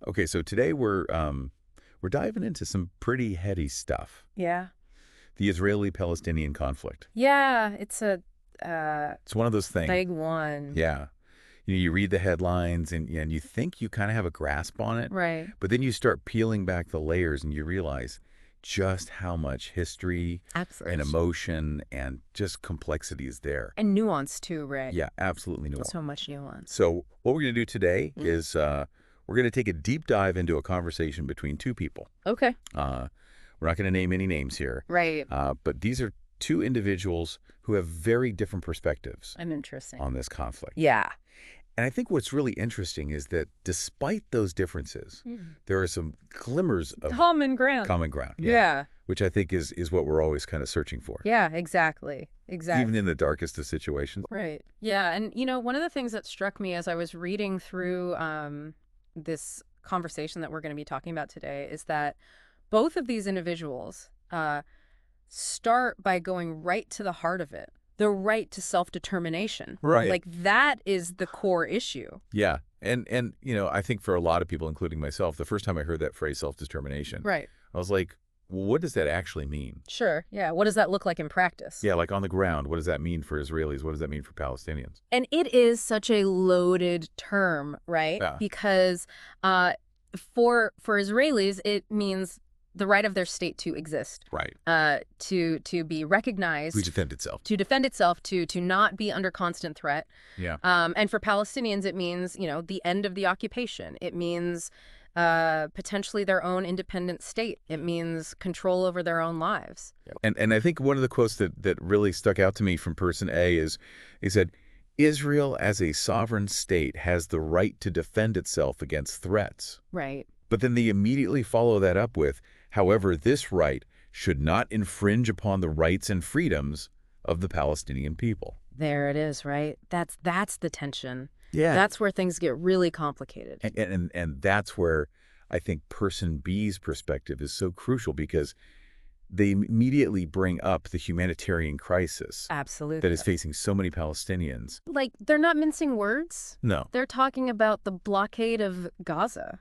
Okay, so today we're diving into some pretty heady stuff. Yeah. The Israeli-Palestinian conflict. Yeah, it's a It's one of those things. big one. Yeah. You read the headlines and you think you kind of have a grasp on it, Right. but then you start peeling back the layers and you realize just how much history Absolutely. and emotion and just complexity is there. And nuance too, right? Yeah, absolutely no. So much nuance. So what we're going to do today is we're going to take a deep dive into a conversation between two people. Okay. We're not going to name any names here. Right. But these are two individuals who have very different perspectives I'm interesting. on this conflict. Yeah. And I think what's really interesting is that despite those differences, there are some glimmers of Common ground. common ground. Yeah. Which I think is what we're always kind of searching for. Yeah, exactly. Exactly. Even in the darkest of situations. Right. Yeah. And, one of the things that struck me as I was reading through this conversation that we're going to be talking about today is that both of these individuals start by going right to the heart of it, the right to self-determination. Right. Like that is the core issue. Yeah. And I think for a lot of people, including myself, the first time I heard that phrase self-determination, Right. I was like, well, what does that actually mean? Sure. Yeah. What does that look like in practice? Yeah, like on the ground, what does that mean for Israelis? What does that mean for Palestinians? And it is such a loaded term, right? Yeah. Because for Israelis, it means the right of their state to exist, Right. to be recognized, To defend itself. to not be under constant threat. Yeah. And for Palestinians, it means, the end of the occupation. It means potentially their own independent state. It means control over their own lives. And I think one of the quotes that really stuck out to me from person A is, he said, Israel as a sovereign state has the right to defend itself against threats. Right. But then they immediately follow that up with, however, this right should not infringe upon the rights and freedoms of the Palestinian people. There it is, right? That's the tension. Yeah. That's where things get really complicated. And that's where I think person B's perspective is so crucial, because they immediately bring up the humanitarian crisis Absolutely. that is facing so many Palestinians. Like, they're not mincing words. No. They're talking about the blockade of Gaza.